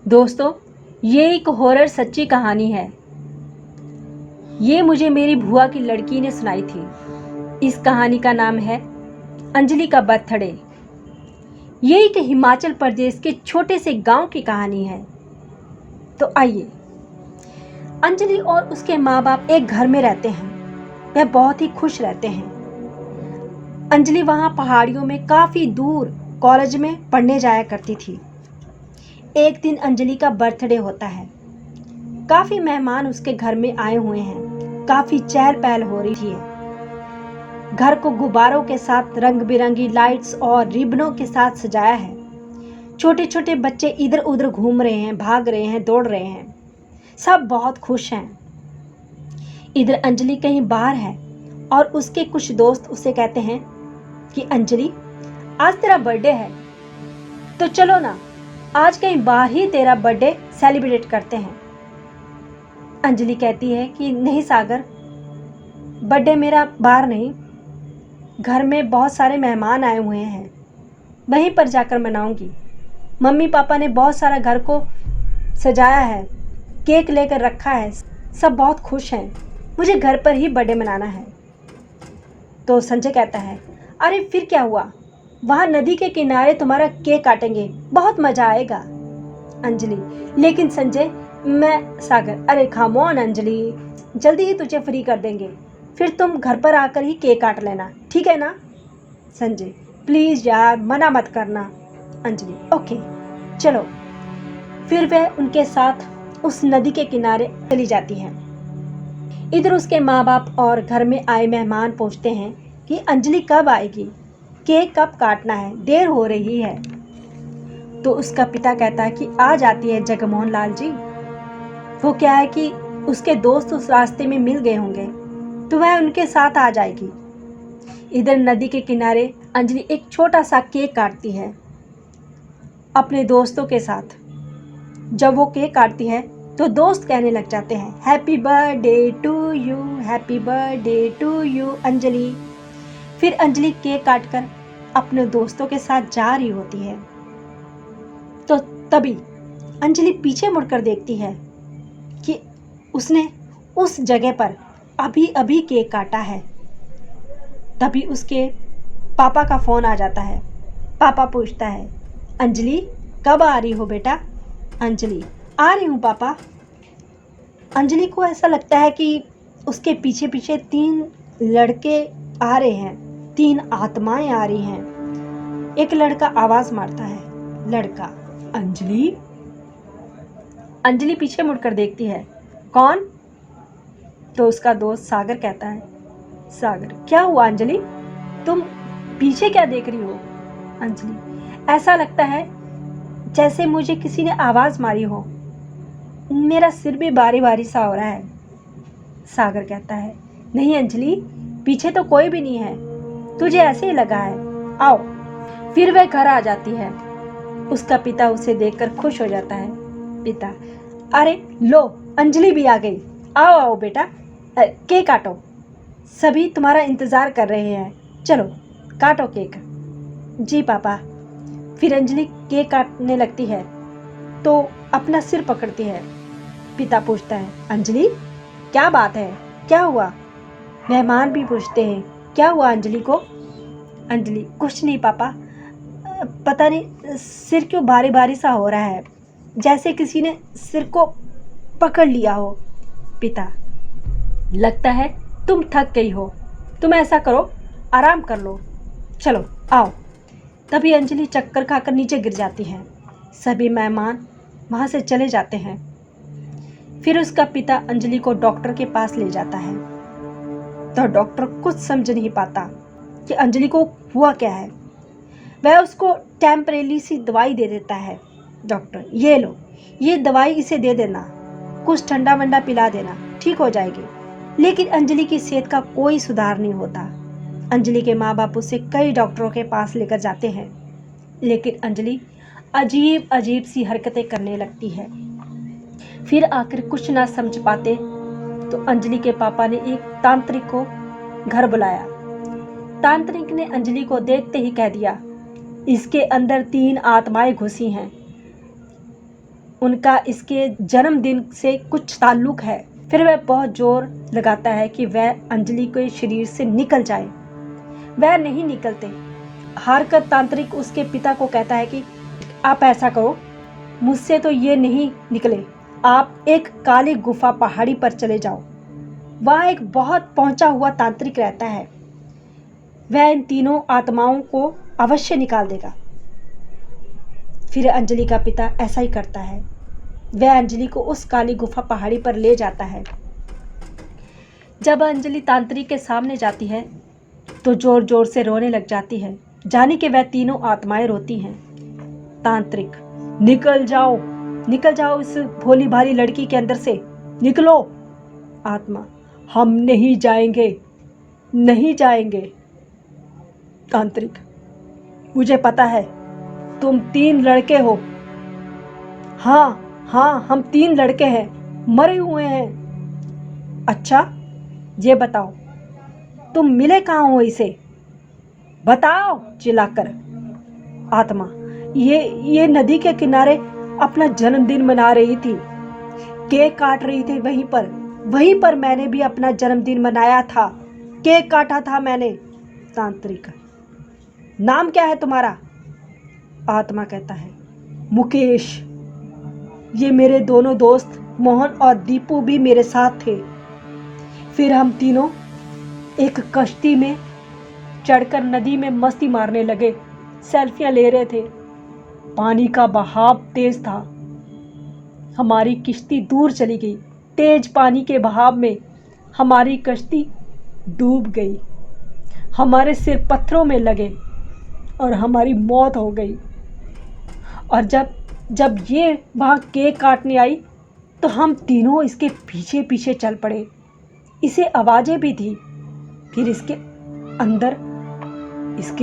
दोस्तों, ये एक हॉरर सच्ची कहानी है। ये मुझे मेरी बुआ की लड़की ने सुनाई थी। इस कहानी का नाम है अंजलि का बर्थडे। ये एक हिमाचल प्रदेश के छोटे से गांव की कहानी है। तो आइए, अंजलि और उसके माँ बाप एक घर में रहते हैं। वह बहुत ही खुश रहते हैं। अंजलि वहाँ पहाड़ियों में काफ़ी दूर कॉलेज में पढ़ने जाया करती थी। एक दिन अंजलि का बर्थडे होता है। काफ़ी मेहमान उसके घर में आए हुए हैं। काफ़ी चहल पहल हो रही है। घर को गुब्बारों के साथ, रंग बिरंगी लाइट्स और रिबनों के साथ सजाया है। छोटे छोटे बच्चे इधर उधर घूम रहे हैं, भाग रहे हैं, दौड़ रहे हैं। सब बहुत खुश हैं। इधर अंजलि कहीं बाहर है और उसके कुछ दोस्त उसे कहते हैं कि अंजलि, आज तेरा बर्थडे है, तो चलो ना, आज कहीं बाहर ही तेरा बर्थडे सेलिब्रेट करते हैं। अंजलि कहती है कि नहीं सागर, बर्थडे मेरा बाहर नहीं, घर में बहुत सारे मेहमान आए हुए हैं, वहीं पर जाकर मनाऊंगी। मम्मी पापा ने बहुत सारा घर को सजाया है, केक लेकर रखा है, सब बहुत खुश हैं, मुझे घर पर ही बर्थडे मनाना है। तो संजय कहता है, अरे फिर क्या हुआ, वहाँ नदी के किनारे तुम्हारा केक काटेंगे, बहुत मज़ा आएगा। अंजलि, लेकिन संजय, मैं सागर, अरे खामोन अंजलि, जल्दी ही तुझे फ्री कर देंगे, फिर तुम घर पर आकर ही केक काट लेना, ठीक है ना। संजय, प्लीज़ यार, मना मत करना। अंजलि, ओके चलो। फिर वह उनके साथ उस नदी के किनारे चली जाती है। इधर उसके माँ बाप और घर में आए मेहमान पूछते हैं कि अंजलि कब आएगी, केक कब काटना है, देर हो रही है। तो उसका पिता कहता है कि आ जाती है जगमोहन लाल जी। वो क्या है कि उसके दोस्त उस रास्ते में मिल गए होंगे, तो वह उनके साथ आ जाएगी। इधर नदी के किनारे अंजलि एक छोटा सा केक काटती है अपने दोस्तों के साथ। जब वो केक काटती है तो दोस्त कहने लग जाते हैं, happy birthday to you, happy birthday to you Anjali. फिर अंजलि केक काटकर अपने दोस्तों के साथ जा रही होती है। तो तभी अंजलि पीछे मुड़कर देखती है कि उसने उस जगह पर अभी अभी केक काटा है। तभी उसके पापा का फ़ोन आ जाता है। पापा पूछता है, अंजलि कब आ रही हो बेटा। अंजलि, आ रही हूँ पापा। अंजलि को ऐसा लगता है कि उसके पीछे पीछे 3 लड़के आ रहे हैं, 3 आत्माएं आ रही हैं। एक लड़का आवाज़ मारता है, लड़का, अंजलि। अंजलि पीछे मुड़कर देखती है, कौन। तो उसका दोस्त सागर कहता है, सागर, क्या हुआ अंजलि, तुम पीछे क्या देख रही हो। अंजलि, ऐसा लगता है जैसे मुझे किसी ने आवाज़ मारी हो, मेरा सिर भी भारी भारी सा हो रहा है। सागर कहता है, नहीं अंजलि, पीछे तो कोई भी नहीं है, तुझे ऐसे ही लगा है, आओ। फिर वह घर आ जाती है। उसका पिता उसे देखकर खुश हो जाता है। पिता, अरे लो, अंजलि भी आ गई, आओ आओ बेटा, केक काटो, सभी तुम्हारा इंतज़ार कर रहे हैं, चलो काटो केक। जी पापा। फिर अंजलि केक काटने लगती है तो अपना सिर पकड़ती है। पिता पूछता है, अंजलि क्या बात है, क्या हुआ। मेहमान भी पूछते हैं, क्या हुआ अंजलि को। अंजलि, कुछ नहीं पापा, पता नहीं सिर क्यों भारी भारी सा हो रहा है, जैसे किसी ने सिर को पकड़ लिया हो। पिता, लगता है तुम थक गई हो, तुम ऐसा करो, आराम कर लो, चलो आओ। तभी अंजलि चक्कर खाकर नीचे गिर जाती है। सभी मेहमान वहाँ से चले जाते हैं। फिर उसका पिता अंजलि को डॉक्टर के पास ले जाता है। तो डॉक्टर कुछ समझ नहीं पाता कि अंजलि को हुआ क्या है। वह उसको टेम्परेरी सी दवाई दे देता है। डॉक्टर, ये लो, ये दवाई इसे दे देना, कुछ ठंडा वंडा पिला देना, ठीक हो जाएगी। लेकिन अंजलि की सेहत का कोई सुधार नहीं होता। अंजलि के माँ बाप उसे कई डॉक्टरों के पास लेकर जाते हैं, लेकिन अंजलि अजीब अजीब सी हरकतें करने लगती है। फिर आखिर कुछ ना समझ पाते तो अंजलि के पापा ने एक तांत्रिक को घर बुलाया। तांत्रिक ने अंजलि को देखते ही कह दिया, इसके अंदर 3 आत्माएं घुसी हैं। उनका इसके जन्मदिन से कुछ ताल्लुक है। फिर वह बहुत जोर लगाता है कि वह अंजलि के शरीर से निकल जाए। वह नहीं निकलते। हारकर तांत्रिक उसके पिता को कहता है कि आप ऐसा करो, मुझसे तो ये नहीं निकले, आप एक काली गुफा पहाड़ी पर चले जाओ। वहाँ एक बहुत पहुंचा हुआ तांत्रिक रहता है, वह इन तीनों आत्माओं को अवश्य निकाल देगा। फिर अंजलि का पिता ऐसा ही करता है। वह अंजलि को उस काली गुफा पहाड़ी पर ले जाता है। जब अंजलि तांत्रिक के सामने जाती है तो जोर जोर से रोने लग जाती है, जाने कि वह तीनों आत्माएं रोती हैं। तांत्रिक, निकल जाओ इस भोली भाली लड़की के अंदर से, निकलो। आत्मा, हम नहीं जाएंगे। तांत्रिक, मुझे पता है तुम 3 लड़के हो। हाँ, हम 3 लड़के हैं, मरे हुए हैं। अच्छा, ये बताओ तुम मिले कहाँ हो इसे, बताओ चिल्लाकर। आत्मा, ये नदी के किनारे अपना जन्मदिन मना रही थी, केक काट रही थी वहीं पर मैंने भी अपना जन्मदिन मनाया था, केक काटा था मैंने। तांत्रिक, नाम क्या है तुम्हारा? आत्मा कहता है, मुकेश। ये मेरे दोनों दोस्त मोहन और दीपू भी मेरे साथ थे। फिर हम तीनों एक कश्ती में चढ़कर नदी में मस्ती मारने लगे, सेल्फियां ले रहे थे। पानी का बहाव तेज था, हमारी किश्ती दूर चली गई। तेज पानी के बहाव में हमारी कश्ती डूब गई, हमारे सिर पत्थरों में लगे और हमारी मौत हो गई। और जब ये वहाँ केक काटने आई तो हम तीनों इसके पीछे पीछे चल पड़े। इसे आवाज़ें भी थी। फिर इसके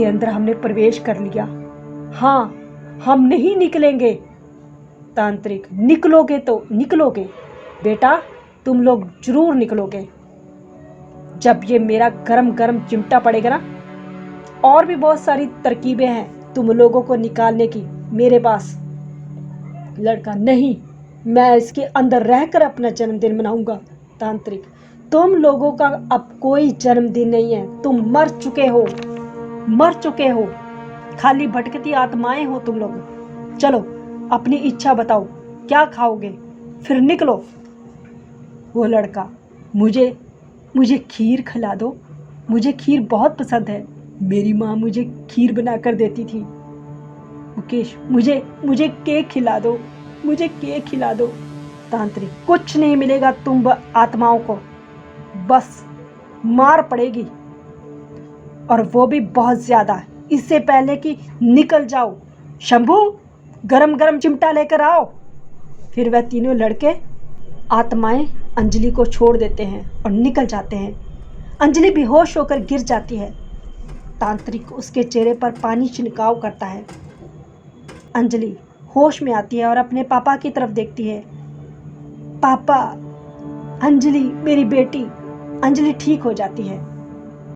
अंदर हमने प्रवेश कर लिया। हाँ, हम नहीं निकलेंगे। तांत्रिक, निकलोगे बेटा, तुम लोग जरूर निकलोगे। जब ये मेरा गरम गरम चिमटा पड़ेगा ना, और भी बहुत सारी तरकीबें हैं तुम लोगों को निकालने की मेरे पास। लड़का, नहीं, मैं इसके अंदर रहकर अपना जन्मदिन मनाऊंगा। तांत्रिक, तुम लोगों का अब कोई जन्मदिन नहीं है, तुम मर चुके हो, खाली भटकती आत्माएं हो तुम लोग। चलो अपनी इच्छा बताओ, क्या खाओगे, फिर निकलो। वो लड़का, मुझे खीर खिला दो, मुझे खीर बहुत पसंद है, मेरी माँ मुझे खीर बना कर देती थी। मुकेश, मुझे केक खिला दो। तांत्रिक, कुछ नहीं मिलेगा तुम आत्माओं को, बस मार पड़ेगी, और वो भी बहुत ज्यादा, इससे पहले कि निकल जाओ। शंभू, गरम गरम चिमटा लेकर आओ। फिर वह तीनों लड़के आत्माएं अंजलि को छोड़ देते हैं और निकल जाते हैं। अंजलि बेहोश होकर गिर जाती है। तांत्रिक उसके चेहरे पर पानी छिड़काव करता है। अंजलि होश में आती है और अपने पापा की तरफ देखती है। पापा, अंजलि, मेरी बेटी। अंजलि ठीक हो जाती है।